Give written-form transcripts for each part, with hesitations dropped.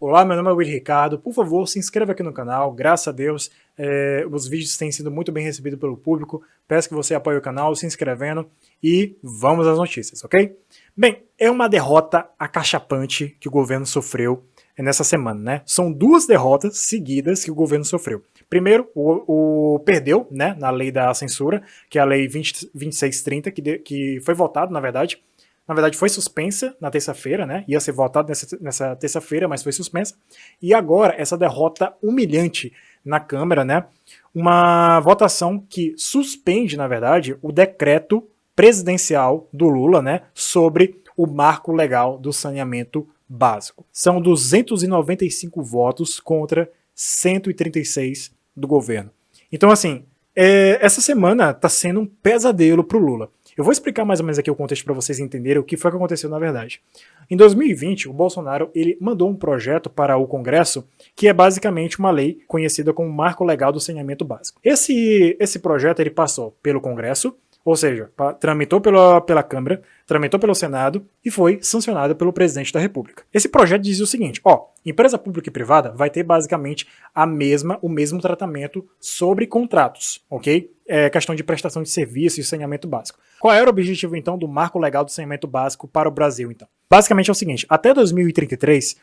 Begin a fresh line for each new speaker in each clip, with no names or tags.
Olá, meu nome é Will Ricardo. Por favor, se inscreva aqui no canal. Graças a Deus, os vídeos têm sido muito bem recebidos pelo público. Peço que você apoie o canal se inscrevendo e vamos às notícias, ok? Bem, é uma derrota acachapante que o governo sofreu nessa semana, né? São duas derrotas seguidas que o governo sofreu. Primeiro, perdeu, né, na lei da censura, que é a lei 2630, que foi votado, na verdade, foi suspensa na terça-feira, né? Ia ser votado nessa terça-feira, mas foi suspensa. E agora, essa derrota humilhante na Câmara, né? Uma votação que suspende, na verdade, o decreto presidencial do Lula, né? Sobre o marco legal do saneamento básico. São 295 votos contra 136 do governo. Então, assim, essa semana está sendo um pesadelo para o Lula. Eu vou explicar mais ou menos aqui o contexto para vocês entenderem o que foi que aconteceu na verdade. Em 2020, o Bolsonaro ele mandou um projeto para o Congresso que é basicamente uma lei conhecida como Marco Legal do Saneamento Básico. Esse projeto ele passou pelo Congresso, ou seja, tramitou pela Câmara, tramitou pelo Senado e foi sancionado pelo presidente da República. Esse projeto dizia o seguinte, empresa pública e privada vai ter basicamente o mesmo tratamento sobre contratos, ok? Questão de prestação de serviço e saneamento básico. Qual era o objetivo, então, do Marco Legal do Saneamento Básico para o Brasil, então? Basicamente é o seguinte, até 2033,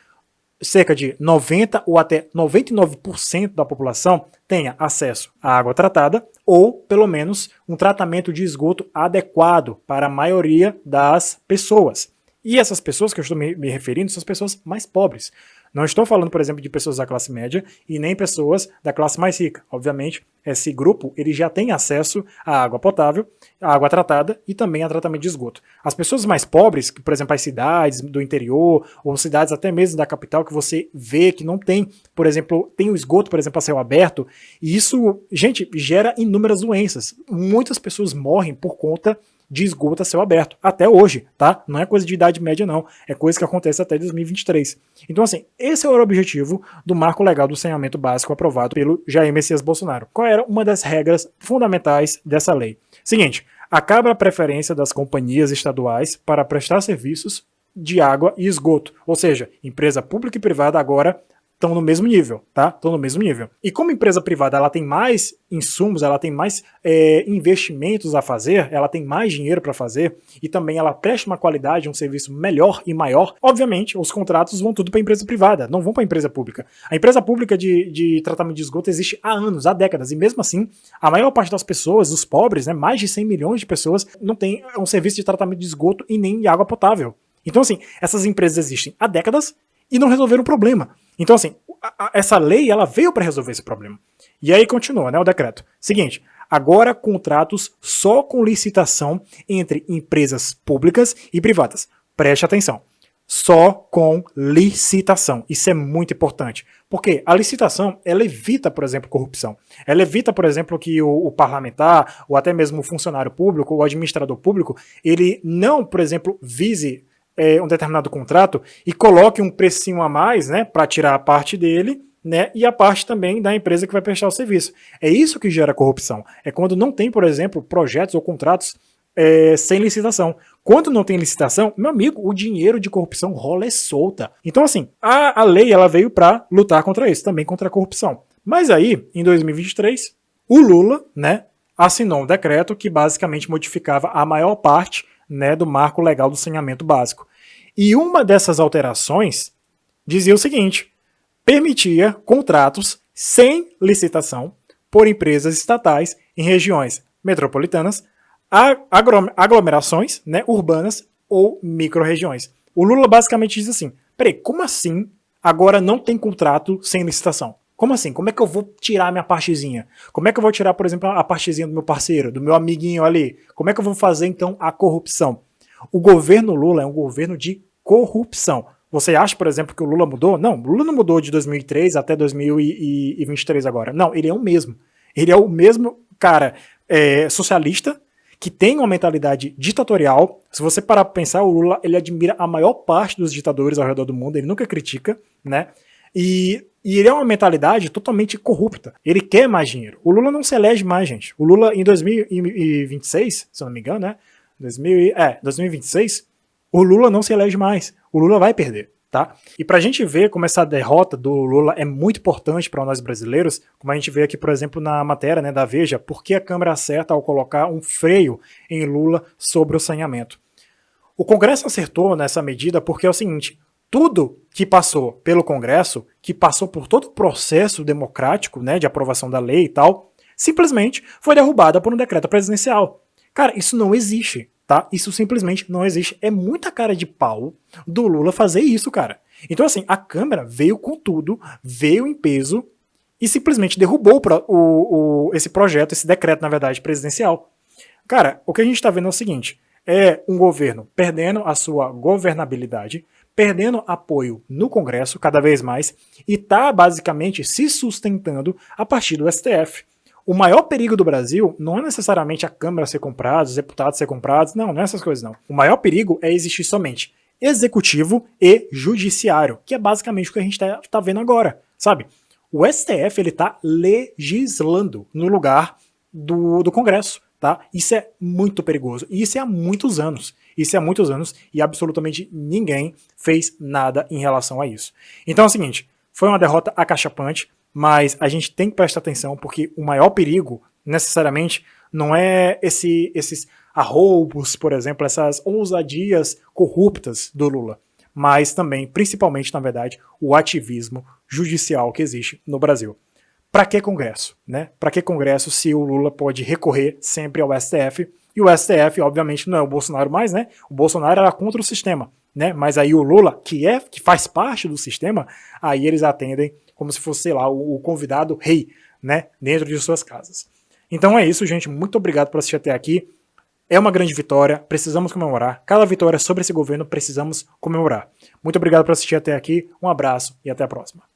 cerca de 90% ou até 99% da população tenha acesso à água tratada ou, pelo menos, um tratamento de esgoto adequado para a maioria das pessoas. E essas pessoas que eu estou me referindo são as pessoas mais pobres. Não estou falando, por exemplo, de pessoas da classe média e nem pessoas da classe mais rica. Obviamente, esse grupo ele já tem acesso à água potável, à água tratada e também a tratamento de esgoto. As pessoas mais pobres, por exemplo, as cidades do interior ou cidades até mesmo da capital que você vê que não tem, por exemplo, tem o esgoto, por exemplo, a céu aberto, e isso, gente, gera inúmeras doenças. Muitas pessoas morrem por conta de esgoto a céu aberto, até hoje, tá? Não é coisa de idade média, não. É coisa que acontece até 2023. Então, assim, esse é o objetivo do Marco Legal do Saneamento Básico aprovado pelo Jair Messias Bolsonaro. Qual era uma das regras fundamentais dessa lei? Seguinte, acaba a preferência das companhias estaduais para prestar serviços de água e esgoto. Ou seja, empresa pública e privada agora estão no mesmo nível, tá? Estão no mesmo nível. E como empresa privada ela tem mais insumos, ela tem mais investimentos a fazer, ela tem mais dinheiro para fazer e também ela presta uma qualidade, um serviço melhor e maior, obviamente os contratos vão tudo para a empresa privada, não vão para a empresa pública. A empresa pública de tratamento de esgoto existe há anos, há décadas, e mesmo assim, a maior parte das pessoas, dos pobres, né, mais de 100 milhões de pessoas, não tem um serviço de tratamento de esgoto e nem de água potável. Então, assim, essas empresas existem há décadas e não resolveram o problema. Então, assim, essa lei ela veio para resolver esse problema. E aí continua, né, o decreto. Seguinte, agora contratos só com licitação entre empresas públicas e privadas. Preste atenção. Só com licitação. Isso é muito importante. Porque a licitação, ela evita, por exemplo, corrupção. Ela evita, por exemplo, que o parlamentar, ou até mesmo o funcionário público, ou o administrador público, ele não, por exemplo, vise um determinado contrato e coloque um precinho a mais, né, para tirar a parte dele, né, e a parte também da empresa que vai prestar o serviço. É isso que gera corrupção. É quando não tem, por exemplo, projetos ou contratos sem licitação. Quando não tem licitação, meu amigo, o dinheiro de corrupção rola solta. Então, assim, a lei ela veio para lutar contra isso, também contra a corrupção. Mas aí, em 2023, o Lula, né, assinou um decreto que basicamente modificava a maior parte, né, do Marco Legal do Saneamento Básico. E uma dessas alterações dizia o seguinte, permitia contratos sem licitação por empresas estatais em regiões metropolitanas, aglomerações, né, urbanas ou micro-regiões. O Lula basicamente diz assim, peraí, como assim agora não tem contrato sem licitação? Como assim? Como é que eu vou tirar a minha partezinha? Como é que eu vou tirar, por exemplo, a partezinha do meu parceiro, do meu amiguinho ali? Como é que eu vou fazer, então, a corrupção? O governo Lula é um governo de corrupção. Você acha, por exemplo, que o Lula mudou? Não, o Lula não mudou de 2003 até 2023 agora. Não, ele é o mesmo. Ele é o mesmo cara socialista que tem uma mentalidade ditatorial. Se você parar para pensar, o Lula ele admira a maior parte dos ditadores ao redor do mundo, ele nunca critica, né? E ele é uma mentalidade totalmente corrupta. Ele quer mais dinheiro. O Lula não se elege mais, gente. O Lula, em 2026, se eu não me engano, né? 2026, o Lula não se elege mais. O Lula vai perder. Tá? E para a gente ver como essa derrota do Lula é muito importante para nós brasileiros, como a gente vê aqui, por exemplo, na matéria, né, da Veja, por que a Câmara acerta ao colocar um freio em Lula sobre o saneamento. O Congresso acertou nessa medida porque é o seguinte: tudo que passou pelo Congresso, que passou por todo o processo democrático, né, de aprovação da lei e tal, simplesmente foi derrubada por um decreto presidencial. Cara, isso não existe. Tá? Isso simplesmente não existe. É muita cara de pau do Lula fazer isso, cara. Então, assim, a Câmara veio com tudo, veio em peso e simplesmente derrubou esse projeto, esse decreto, na verdade, presidencial. Cara, o que a gente tá vendo é o seguinte: é um governo perdendo a sua governabilidade, perdendo apoio no Congresso cada vez mais e tá basicamente se sustentando a partir do STF. O maior perigo do Brasil não é necessariamente a Câmara ser comprada, os deputados ser comprados, não é essas coisas não. O maior perigo é existir somente executivo e judiciário, que é basicamente o que a gente tá vendo agora, sabe? O STF, ele tá legislando no lugar do Congresso, tá? Isso é muito perigoso, e isso é há muitos anos. Isso é há muitos anos, e absolutamente ninguém fez nada em relação a isso. Então é o seguinte, foi uma derrota acachapante, mas a gente tem que prestar atenção porque o maior perigo, necessariamente, não é esses arroubos, por exemplo, essas ousadias corruptas do Lula, mas também, principalmente, na verdade, o ativismo judicial que existe no Brasil. Para que Congresso? Né? Para que Congresso se o Lula pode recorrer sempre ao STF? E o STF, obviamente, não é o Bolsonaro mais, né? O Bolsonaro era contra o sistema, né? Mas aí o Lula, que faz parte do sistema, aí eles atendem como se fosse, sei lá, o convidado rei, né, dentro de suas casas. Então é isso, gente. Muito obrigado por assistir até aqui. É uma grande vitória, precisamos comemorar. Cada vitória sobre esse governo precisamos comemorar. Muito obrigado por assistir até aqui. Um abraço e até a próxima.